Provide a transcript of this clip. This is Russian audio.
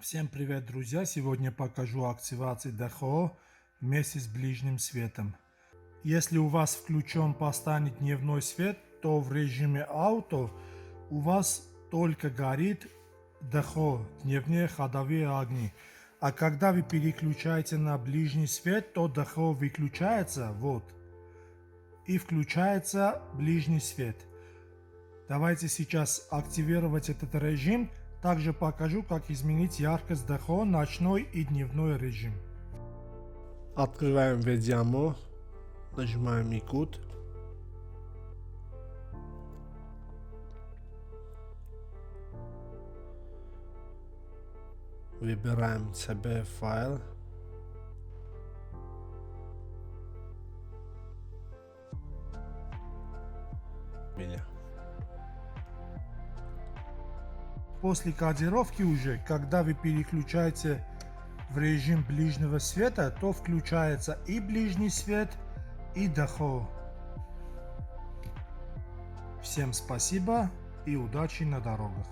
Всем привет, друзья! Сегодня покажу активацию ДХО вместе с ближним светом. Если у вас включен постоянный дневной свет, то в режиме авто у вас только горит ДХО, дневные ходовые огни. А когда вы переключаете на ближний свет, то ДХО выключается, вот, и включается ближний свет. Давайте сейчас активировать этот режим. Также покажу, как изменить яркость ДХО, ночной и дневной режим. Открываем видео, нажимаем икут. Выбираем себе файл. После кодировки уже, когда вы переключаете в режим ближнего света, то включается и ближний свет, и ДХО. Всем спасибо и удачи на дорогах.